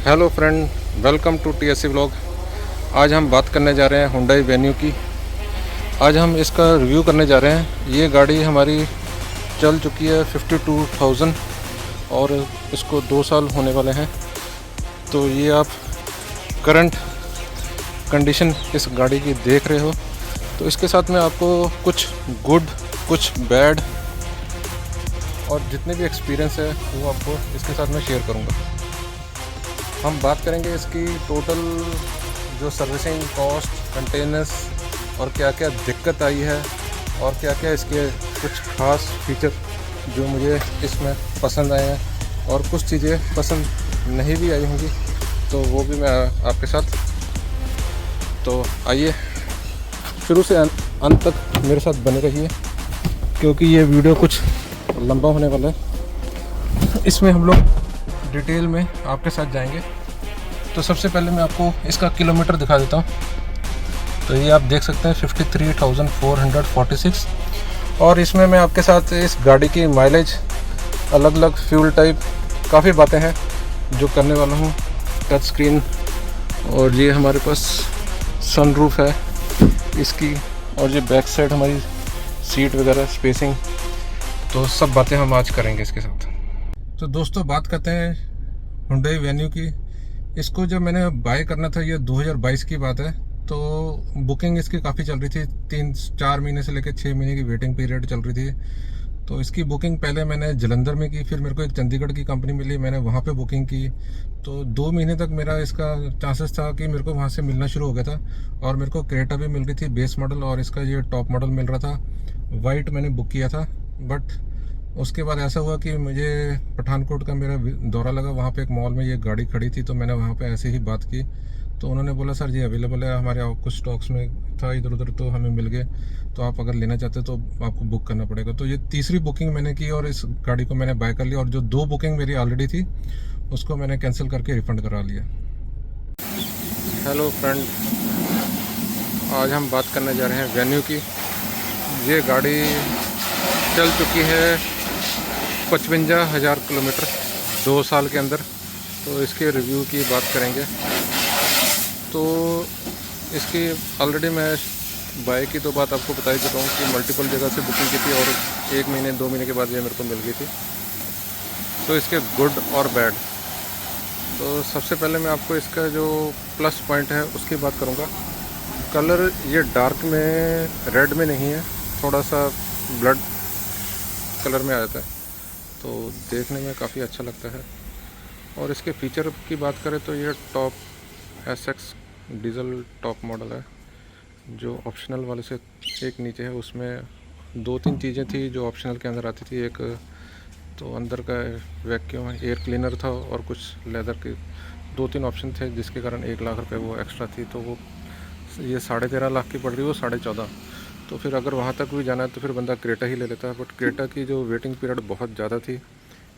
Hello friend, welcome to TSC vlog. आज हम बात करने जा रहे हैं हुंडई वेन्यू की। आज हम इसका रिव्यू करने जा रहे हैं। ये गाड़ी हमारी चल चुकी है 52,000 और इसको 2 साल होने वाले हैं। तो ये आप करंट कंडीशन इस गाड़ी की देख रहे हो। तो इसके साथ में आपको कुछ गुड, कुछ बैड और जितने भी एक्सपीरियंस है वो आपको इसके साथ में शेयर करूँगा। हम बात करेंगे इसकी टोटल जो सर्विसिंग कॉस्ट, मेंटेनेंस और क्या क्या दिक्कत आई है और क्या क्या इसके कुछ ख़ास फीचर जो मुझे इसमें पसंद आए हैं और कुछ चीज़ें पसंद नहीं भी आई होंगी, तो वो भी मैं आपके साथ। तो आइए शुरू से अंत तक मेरे साथ बने रहिए, क्योंकि ये वीडियो कुछ लंबा होने वाला है। इसमें हम लोग डिटेल में आपके साथ जाएंगे। तो सबसे पहले मैं आपको इसका किलोमीटर दिखा देता हूँ। तो ये आप देख सकते हैं 53,446। और इसमें मैं आपके साथ इस गाड़ी की माइलेज, अलग अलग फ्यूल टाइप, काफ़ी बातें हैं जो करने वाला हूँ। टच स्क्रीन, और ये हमारे पास सनरूफ है इसकी, और ये बैक साइड हमारी सीट वगैरह, स्पेसिंग, तो सब बातें हम आज करेंगे इसके साथ। तो दोस्तों बात करते हैं हुंडई वेन्यू की। इसको जब मैंने बाय करना था, ये 2022 की बात है, तो बुकिंग इसकी काफ़ी चल रही थी। 3-4 महीने से लेकर 6 महीने की वेटिंग पीरियड चल रही थी। तो इसकी बुकिंग पहले मैंने जलंधर में की, फिर मेरे को एक चंडीगढ़ की कंपनी मिली, मैंने वहाँ पे बुकिंग की। तो 2 महीने तक मेरा इसका चांसेस था कि मेरे को वहाँ से मिलना शुरू हो गया था। और मेरे को क्रेटा भी मिल रही थी बेस मॉडल, और इसका ये टॉप मॉडल मिल रहा था। वाइट मैंने बुक किया था, बट उसके बाद ऐसा हुआ कि मुझे पठानकोट का मेरा दौरा लगा। वहाँ पे एक मॉल में ये गाड़ी खड़ी थी, तो मैंने वहाँ पे ऐसे ही बात की। तो उन्होंने बोला सर ये अवेलेबल है हमारे, कुछ स्टॉक्स में था इधर उधर, तो हमें मिल गए, तो आप अगर लेना चाहते तो आपको बुक करना पड़ेगा। तो ये तीसरी बुकिंग मैंने की और इस गाड़ी को मैंने बाय कर लिया। और जो 2 बुकिंग मेरी ऑलरेडी थी उसको मैंने कैंसिल करके रिफ़ंड करा लिया। हेलो फ्रेंड, आज हम बात करने जा रहे हैं वेन्यू की। ये गाड़ी चल चुकी है 55,000 किलोमीटर 2 साल के अंदर। तो इसके रिव्यू की बात करेंगे। तो इसकी ऑलरेडी मैं बाय की तो बात आपको बता ही चुका हूँ कि मल्टीपल जगह से बुकिंग की थी, और 1 महीने 2 महीने के बाद ये मेरे को मिल गई थी। तो इसके गुड और बैड, तो सबसे पहले मैं आपको इसका जो प्लस पॉइंट है उसकी बात करूँगा। कलर ये डार्क में, रेड में नहीं है, थोड़ा सा ब्लड कलर में आ जाता है, तो देखने में काफ़ी अच्छा लगता है। और इसके फीचर की बात करें तो ये top SX diesel top model है, जो ऑप्शनल वाले से एक नीचे है। उसमें 2-3 चीज़ें थी जो ऑप्शनल के अंदर आती थी। एक तो अंदर का वैक्यूम एयर क्लीनर था, और कुछ लेदर के 2-3 ऑप्शन थे, जिसके कारण 1 लाख रुपए वो एक्स्ट्रा थी। तो वो ये 13.5 लाख की पड़ रही, वो 14.5। तो फिर अगर वहाँ तक भी जाना है तो फिर बंदा क्रेटा ही ले लेता है। बट क्रेटा की जो वेटिंग पीरियड बहुत ज़्यादा थी,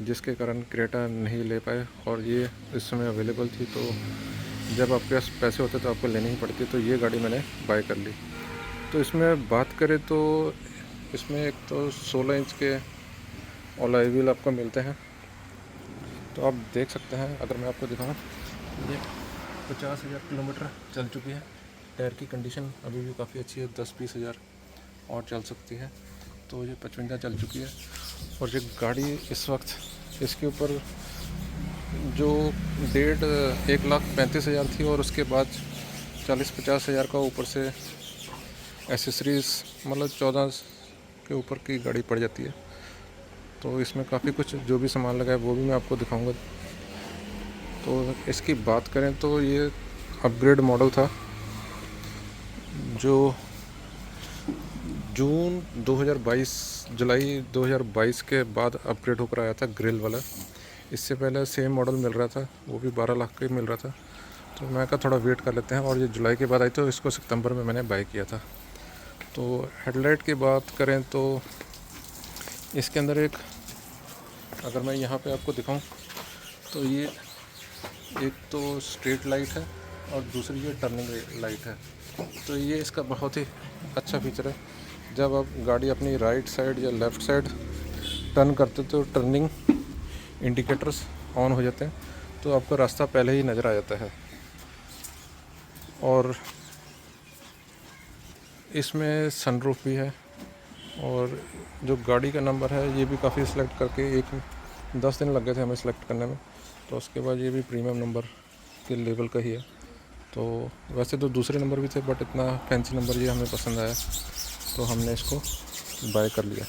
जिसके कारण क्रेटा नहीं ले पाए, और ये इस समय अवेलेबल थी। तो जब आपके पास पैसे होते तो आपको लेनी ही पड़ती। तो ये गाड़ी मैंने बाय कर ली। तो इसमें बात करें तो इसमें एक तो 16 इंच के अलॉय व्हील आपको मिलते हैं। तो आप देख सकते हैं, अगर मैं आपको दिखाऊँ, ये 50,000 किलोमीटर चल चुकी है। टायर की कंडीशन अभी भी काफ़ी अच्छी है, 10-20 हज़ार और चल सकती है। तो ये 55 चल चुकी है। और ये गाड़ी इस वक्त इसके ऊपर जो डेट 1,35,000 थी, और उसके बाद 40-50 हज़ार का ऊपर से एसेसरीज़, मतलब 14 के ऊपर की गाड़ी पड़ जाती है। तो इसमें काफ़ी कुछ जो भी सामान लगा है वो भी मैं आपको दिखाऊंगा। तो इसकी बात करें तो ये अपग्रेड मॉडल था, जो जून 2022, जुलाई 2022 के बाद अपग्रेड होकर आया था, ग्रिल वाला। इससे पहले सेम मॉडल मिल रहा था, वो भी 12 लाख का ही मिल रहा था। तो मैं कहा थोड़ा वेट कर लेते हैं, और ये जुलाई के बाद आई, तो इसको सितंबर में मैंने बाय किया था। तो हेडलाइट की बात करें तो इसके अंदर एक, अगर मैं यहाँ पे आपको दिखाऊं, तो ये एक तो स्ट्रीट लाइट है और दूसरी ये टर्निंग लाइट है। तो ये इसका बहुत ही अच्छा फीचर है। जब आप गाड़ी अपनी राइट साइड या लेफ़्ट साइड टर्न करते तो टर्निंग इंडिकेटर्स ऑन हो जाते हैं। तो आपको रास्ता पहले ही नज़र आ जाता है। और इसमें सनरूफ भी है, और जो गाड़ी का नंबर है ये भी काफ़ी सिलेक्ट करके 10 दिन लग गए थे हमें सिलेक्ट करने में। तो उसके बाद ये भी प्रीमियम नंबर के लेवल का ही है। तो वैसे तो दूसरे नंबर भी थे, बट इतना फैंसी नंबर ये हमें पसंद आया तो हमने इसको बाय कर लिया।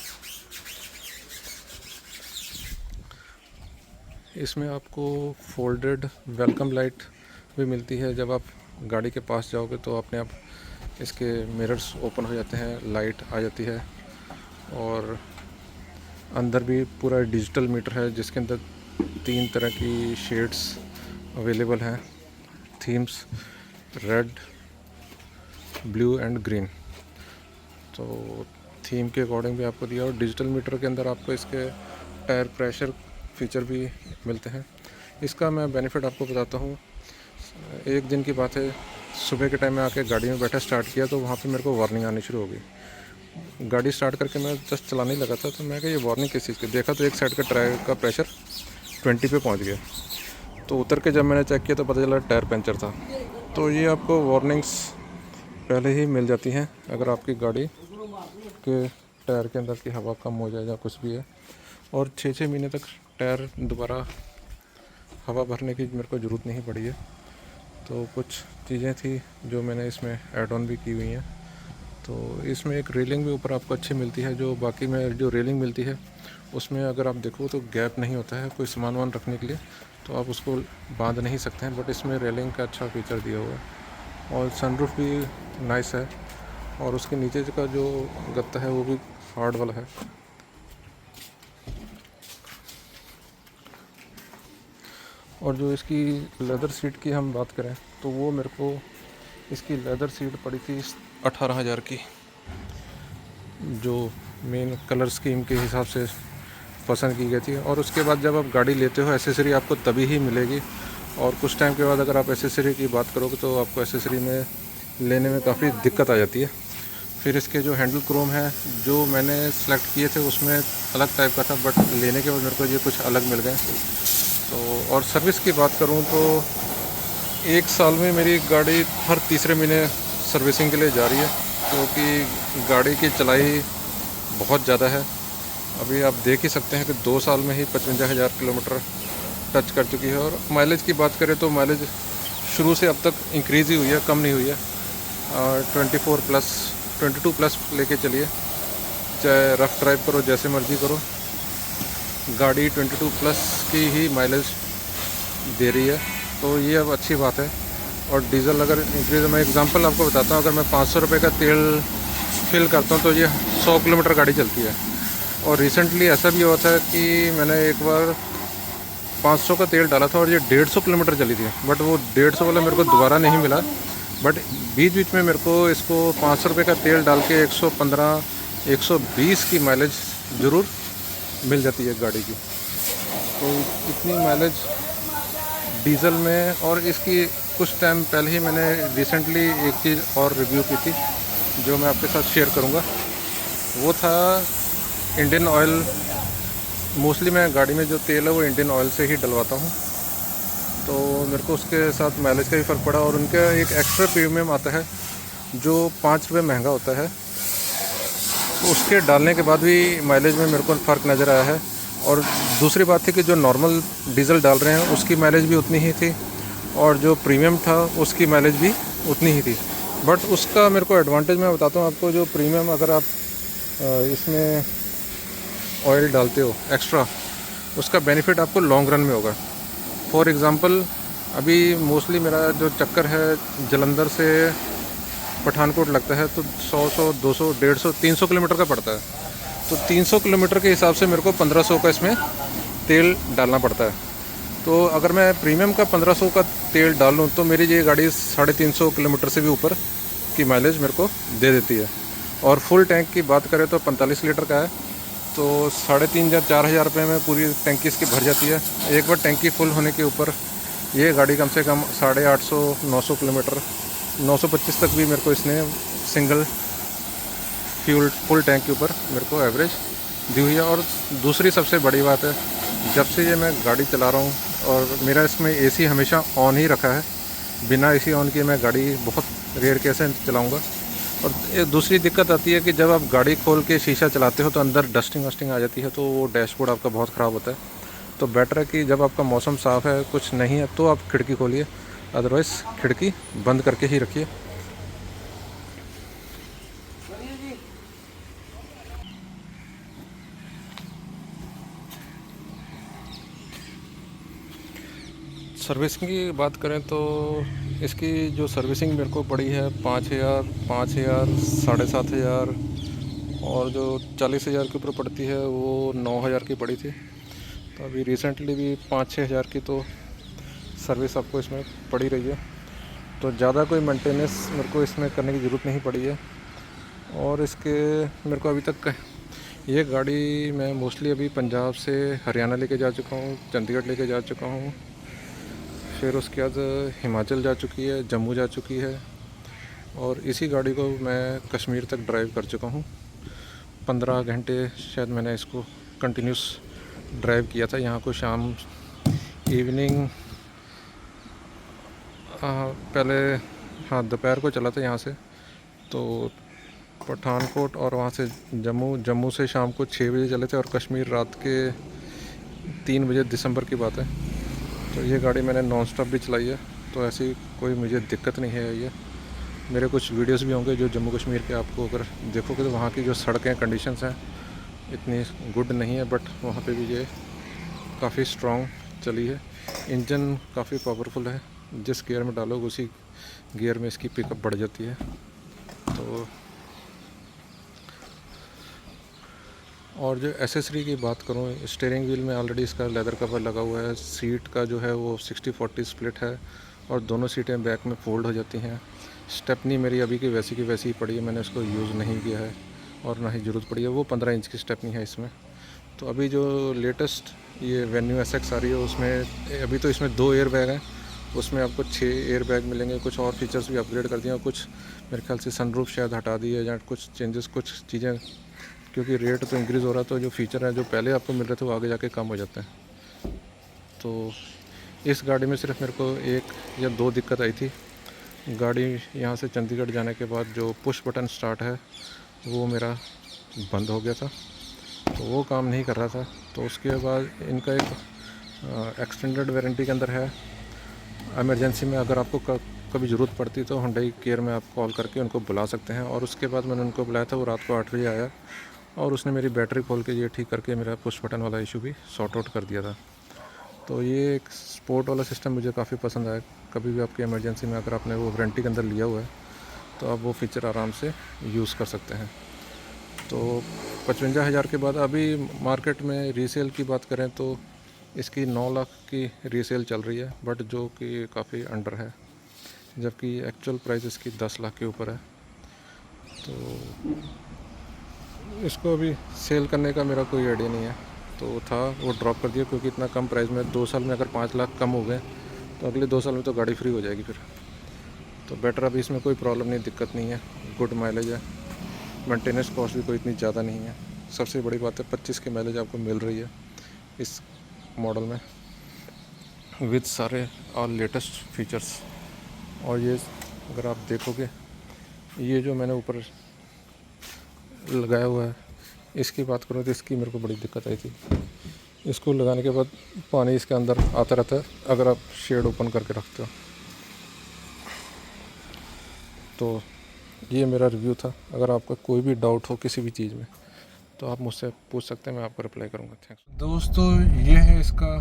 इसमें आपको फोल्डेड वेलकम लाइट भी मिलती है। जब आप गाड़ी के पास जाओगे तो अपने आप इसके मिरर्स ओपन हो जाते हैं, लाइट आ जाती है। और अंदर भी पूरा डिजिटल मीटर है जिसके अंदर 3 तरह की शेड्स अवेलेबल हैं, themes red, blue and green. तो थीम के अकॉर्डिंग भी आपको दिया, और डिजिटल मीटर के अंदर आपको इसके टायर प्रेशर फीचर भी मिलते हैं। इसका मैं बेनिफिट आपको बताता हूँ। एक दिन की बात है, सुबह के टाइम में आके गाड़ी में बैठा स्टार्ट किया तो वहाँ पे मेरे को वार्निंग आनी शुरू हो गई। गाड़ी स्टार्ट करके मैं जस्ट चलाने लगा था तो मैं कहा ये वार्निंग किस चीज़ की, देखा तो एक साइड का टायर का प्रेशर 20 पे पहुँच गया। तो उतर के जब मैंने चेक किया तो पता चला टायर पंचर था। तो ये आपको वार्निंग्स पहले ही मिल जाती हैं अगर आपकी गाड़ी के टायर के अंदर की हवा कम हो जाए या कुछ भी है। और 6-6 महीने तक टायर दोबारा हवा भरने की मेरे को ज़रूरत नहीं पड़ी है। तो कुछ चीज़ें थी जो मैंने इसमें ऐड ऑन भी की हुई हैं। तो इसमें एक रेलिंग भी ऊपर आपको अच्छी मिलती है। जो बाकी में जो रेलिंग मिलती है उसमें अगर आप देखो तो गैप नहीं होता है कोई सामान वामान रखने के लिए, तो आप उसको बांध नहीं सकते हैं। बट इसमें रेलिंग का अच्छा फीचर दिया हुआ है। और सनरूफ भी नाइस है, और उसके नीचे का जो गत्ता है वो भी हार्ड वाला है। और जो इसकी लेदर सीट की हम बात करें तो वो मेरे को इसकी लेदर सीट पड़ी थी 18,000 की, जो मेन कलर स्कीम के हिसाब से पसंद की गई थी। और उसके बाद जब आप गाड़ी लेते हो एसेसरी आपको तभी ही मिलेगी, और कुछ टाइम के बाद अगर आप एसेसरी की बात करोगे तो आपको एसेसरी में लेने में काफ़ी दिक्कत आ जाती है। फिर इसके जो हैंडल क्रोम है जो मैंने सेलेक्ट किए थे उसमें अलग टाइप का था, बट लेने के बाद मेरे को ये कुछ अलग मिल गए। तो और सर्विस की बात करूं तो 1 साल में मेरी गाड़ी हर तीसरे महीने सर्विसिंग के लिए जा रही है, क्योंकि गाड़ी की चलाई बहुत ज़्यादा है। अभी आप देख ही सकते हैं कि 2 साल में ही 55,000 किलोमीटर टच कर चुकी है। और माइलेज की बात करें तो माइलेज शुरू से अब तक इंक्रीज़ ही हुई है, कम नहीं हुई है। 22 प्लस लेके चलिए, चाहे रफ़ ड्राइव करो जैसे मर्ज़ी करो, गाड़ी 22 प्लस की ही माइलेज दे रही है। तो ये अब अच्छी बात है। और डीज़ल अगर इंक्रीज़, मैं एग्जांपल आपको बताता हूँ, अगर मैं 500 रुपये का तेल फिल करता हूँ तो ये 100 किलोमीटर गाड़ी चलती है। और रिसेंटली ऐसा भी हुआ था कि मैंने एक बार 500 का तेल डाला था और ये 150 किलोमीटर चली थी, बट वो 150 वाला मेरे को दोबारा नहीं मिला। बट बीच बीच में मेरे को इसको 500 रुपये का तेल डाल के 115, 120 की माइलेज ज़रूर मिल जाती है गाड़ी की। तो इतनी माइलेज डीज़ल में। और इसकी कुछ टाइम पहले ही मैंने रिसेंटली एक चीज़ और रिव्यू की थी जो मैं आपके साथ शेयर करूंगा। वो था इंडियन ऑयल। मोस्टली मैं गाड़ी में जो तेल है वो इंडियन ऑयल से ही डलवाता हूँ, तो मेरे को उसके साथ माइलेज का भी फ़र्क पड़ा। और उनका एक एक्स्ट्रा प्रीमियम आता है जो 5 रुपये महंगा होता है, तो उसके डालने के बाद भी माइलेज में मेरे को फ़र्क नज़र आया है। और दूसरी बात थी कि जो नॉर्मल डीज़ल डाल रहे हैं उसकी माइलेज भी उतनी ही थी, और जो प्रीमियम था उसकी माइलेज भी उतनी ही थी। बट उसका मेरे को एडवांटेज मैं बताता हूँ आपको। जो प्रीमियम अगर आप इसमें ऑयल डालते हो एक्स्ट्रा, उसका बेनिफिट आपको लॉन्ग रन में होगा। फॉर एग्ज़ाम्पल अभी मोस्टली मेरा जो चक्कर है जलंधर से पठानकोट लगता है तो 100, 200, 150, 300 किलोमीटर का पड़ता है। तो 300 किलोमीटर के हिसाब से मेरे को 1500 का इसमें तेल डालना पड़ता है। तो अगर मैं प्रीमियम का 1500 का तेल डाल लूँ तो मेरी ये गाड़ी 350 किलोमीटर से भी ऊपर की माइलेज मेरे को दे देती है। और फुल टैंक की बात करें तो 45 लीटर का है, तो 3,500 या 4,000 रुपये में पूरी टैंकी इसकी भर जाती है। एक बार टैंकी फुल होने के ऊपर ये गाड़ी कम से कम 850, 900 किलोमीटर, 925 तक भी मेरे को इसने सिंगल फ्यूल फुल टैंक के ऊपर मेरे को एवरेज दी हुई है। और दूसरी सबसे बड़ी बात है, जब से ये मैं गाड़ी चला रहा हूँ और मेरा इसमें एसी हमेशा ऑन ही रखा है, बिना एसी ऑन किए मैं गाड़ी बहुत रेयर कैसे चलाऊँगा। और एक दूसरी दिक्कत आती है कि जब आप गाड़ी खोल के शीशा चलाते हो तो अंदर डस्टिंग वस्टिंग आ जाती है, तो वो डैशबोर्ड आपका बहुत ख़राब होता है। तो बेटर है कि जब आपका मौसम साफ़ है, कुछ नहीं है, तो आप खिड़की खोलिए, अदरवाइज़ खिड़की बंद करके ही रखिए। सर्विसिंग की बात करें तो इसकी जो सर्विसिंग मेरे को पड़ी है 5,000, 5,000, 7,500 और जो 40,000 के ऊपर पड़ती है वो 9,000 की पड़ी थी। तो अभी रिसेंटली भी 5-6 हज़ार की तो सर्विस आपको इसमें पड़ी रही है। तो ज़्यादा कोई मेंटेनेंस मेरे को इसमें करने की ज़रूरत नहीं पड़ी है। और इसके मेरे को अभी तक ये गाड़ी मैं मोस्टली अभी पंजाब से हरियाणा लेके जा चुका हूँ, चंडीगढ़ लेके जा चुका हूँ, फिर उसके बाद हिमाचल जा चुकी है, जम्मू जा चुकी है, और इसी गाड़ी को मैं कश्मीर तक ड्राइव कर चुका हूँ। 15 घंटे शायद मैंने इसको कंटिन्यूस ड्राइव किया था। यहाँ को शाम इवनिंग पहले दोपहर को चला था यहाँ से, तो पठानकोट और वहाँ से जम्मू से शाम को 6 बजे चले थे, और कश्मीर रात के 3 बजे दिसंबर की बात है। तो ये गाड़ी मैंने नॉन स्टॉप भी चलाई है, तो ऐसी कोई मुझे दिक्कत नहीं है। ये मेरे कुछ वीडियोस भी होंगे जो जम्मू कश्मीर के, आपको अगर देखोगे तो वहाँ की जो सड़कें कंडीशंस हैं इतनी गुड नहीं है, बट वहाँ पे भी ये काफ़ी स्ट्रॉन्ग चली है। इंजन काफ़ी पावरफुल है, जिस गियर में डालोगे उसी गियर में इसकी पिकअप बढ़ जाती है। तो और जो एसेसरी की बात करूँ, स्टीयरिंग व्हील में ऑलरेडी इसका लेदर कवर लगा हुआ है। सीट का जो है वो 60-40 स्प्लिट है, और दोनों सीटें बैक में फोल्ड हो जाती हैं। स्टेपनी मेरी अभी की वैसी ही पड़ी है, मैंने इसको यूज़ नहीं किया है और ना ही ज़रूरत पड़ी है। वो 15 इंच की स्टेपनी है इसमें। तो अभी जो लेटेस्ट ये वेन्यू एसएक्स आ रही है, उसमें अभी तो इसमें 2 एयर बैग हैं, उसमें आपको 6 एयर बैग मिलेंगे। कुछ और फीचर्स भी अपग्रेड कर दिए, और कुछ मेरे ख्याल से सनरूफ शायद हटा दी है, या कुछ चेंजेस, कुछ चीज़ें, क्योंकि रेट तो इंक्रीज़ हो रहा है, तो जो फीचर है जो पहले आपको मिल रहे थे वो आगे जाके कम हो जाते हैं। तो इस गाड़ी में सिर्फ मेरे को 1 या 2 दिक्कत आई थी। गाड़ी यहाँ से चंडीगढ़ जाने के बाद जो पुश बटन स्टार्ट है वो मेरा बंद हो गया था, तो वो काम नहीं कर रहा था। तो उसके बाद इनका एक एक्सटेंडेड वारंटी के अंदर है, इमरजेंसी में अगर आपको कभी ज़रूरत पड़ती तो हुंडई केयर में आप कॉल करके उनको बुला सकते हैं। और उसके बाद मैंने उनको बुलाया था, वो रात को 8 बजे आया, और उसने मेरी बैटरी खोल के ये ठीक करके मेरा पुश बटन वाला इशू भी सॉर्ट आउट कर दिया था। तो ये एक स्पोर्ट वाला सिस्टम मुझे काफ़ी पसंद आया। कभी भी आपकी इमरजेंसी में अगर आपने वो वारंटी के अंदर लिया हुआ है तो आप वो फीचर आराम से यूज़ कर सकते हैं। तो 55,000 के बाद अभी मार्केट में रीसेल की बात करें तो इसकी 9 लाख की रीसेल चल रही है, बट जो कि काफ़ी अंडर है, जबकि एक्चुअल प्राइस इसकी 10 लाख के ऊपर है। तो इसको अभी सेल करने का मेरा कोई आइडिया नहीं है, तो था वो ड्रॉप कर दिया, क्योंकि इतना कम प्राइस में 2 साल में अगर 5 लाख कम हो गए तो अगले 2 साल में तो गाड़ी फ्री हो जाएगी फिर। तो बेटर, अभी इसमें कोई प्रॉब्लम नहीं, दिक्कत नहीं है, गुड माइलेज है, मेंटेनेंस कॉस्ट भी कोई इतनी ज़्यादा नहीं है। सबसे बड़ी बात है 25 की माइलेज आपको मिल रही है इस मॉडल में, विद सारे ऑल लेटेस्ट फीचर्स। और ये अगर आप देखोगे, ये जो मैंने ऊपर लगाया हुआ है, इसकी बात करूँ तो इसकी मेरे को बड़ी दिक्कत आई थी। इसको लगाने के बाद पानी इसके अंदर आता रहता है अगर आप शेड ओपन करके रखते हो। तो ये मेरा रिव्यू था। अगर आपका कोई भी डाउट हो किसी भी चीज़ में तो आप मुझसे पूछ सकते हैं, मैं आपको रिप्लाई करूँगा। थैंक्स दोस्तों, ये है इसका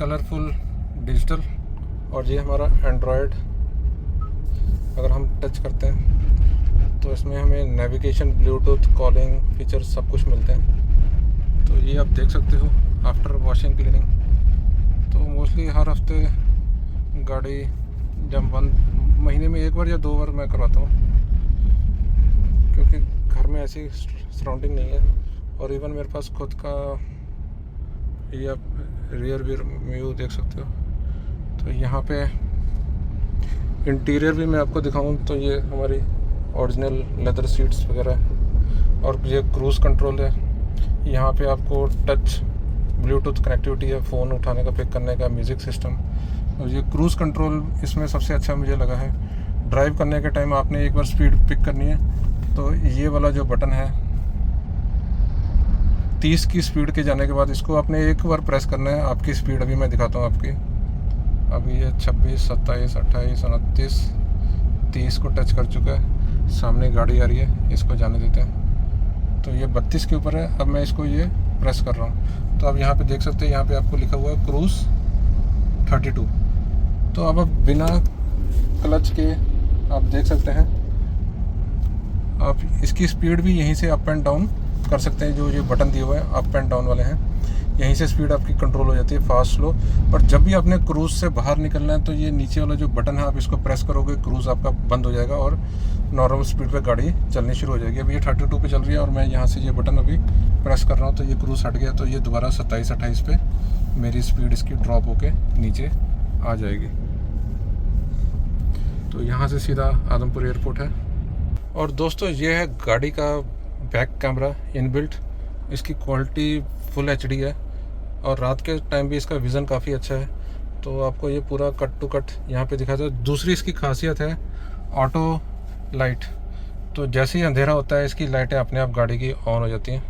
कलरफुल डिजिटल, और ये हमारा एंड्रॉयड। अगर हम टच करते हैं तो इसमें हमें नेविगेशन, ब्लूटूथ, कॉलिंग फीचर सब कुछ मिलते हैं। तो ये आप देख सकते हो आफ्टर वॉशिंग क्लीनिंग। तो मोस्टली हर हफ्ते गाड़ी जब महीने में 1 बार या 2 बार मैं करवाता हूँ, क्योंकि घर में ऐसी सराउंडिंग नहीं है। और इवन मेरे पास खुद का, ये आप रियर व्यू देख सकते हो। तो यहाँ पे इंटीरियर भी मैं आपको दिखाऊं तो ये हमारी ओरिजिनल लेदर सीट्स वगैरह, और ये क्रूज़ कंट्रोल है। यहाँ पे आपको टच ब्लूटूथ कनेक्टिविटी है, फ़ोन उठाने का, पिक करने का, म्यूज़िक सिस्टम। और ये क्रूज़ कंट्रोल इसमें सबसे अच्छा मुझे लगा है। ड्राइव करने के टाइम आपने एक बार स्पीड पिक करनी है तो ये वाला जो बटन है 30 की स्पीड के जाने के बाद इसको आपने एक बार प्रेस करना है। आपकी स्पीड अभी मैं दिखाता हूँ आपकी। अभी ये 26, 27, 28, 29, 30 को टच कर चुका है। सामने गाड़ी आ रही है, इसको जाने देते हैं। तो ये 32 के ऊपर है। अब मैं इसको ये प्रेस कर रहा हूँ तो अब यहाँ पे देख सकते हैं, यहाँ पे आपको लिखा हुआ है क्रूज़ 32। तो अब बिना क्लच के आप देख सकते हैं, आप इसकी स्पीड भी यहीं से अप एंड डाउन कर सकते हैं। जो ये बटन दिए हुए हैं अप एंड डाउन वाले हैं, यहीं से स्पीड आपकी कंट्रोल हो जाती है, फास्ट स्लो। पर जब भी आपने क्रूज़ से बाहर निकलना है तो ये नीचे वाला जो बटन है आप इसको प्रेस करोगे, क्रूज़ आपका बंद हो जाएगा और नॉर्मल स्पीड पे गाड़ी चलनी शुरू हो जाएगी। अभी ये 32 पे चल रही है और मैं यहाँ से ये बटन अभी प्रेस कर रहा हूँ तो ये क्रूज़ हट गया। तो ये दोबारा 27, 28 पे मेरी स्पीड इसकी ड्रॉप होके नीचे आ जाएगी। तो यहाँ से सीधा आदमपुर एयरपोर्ट है। और दोस्तों ये है गाड़ी का बैक कैमरा इनबिल्ट। इसकी क्वालिटी फुल HD है और रात के टाइम भी इसका विज़न काफ़ी अच्छा है। तो आपको ये पूरा कट टू कट यहाँ पे दिखाता है। दूसरी इसकी खासियत है ऑटो लाइट। तो जैसे ही अंधेरा होता है इसकी लाइटें अपने आप गाड़ी की ऑन हो जाती हैं।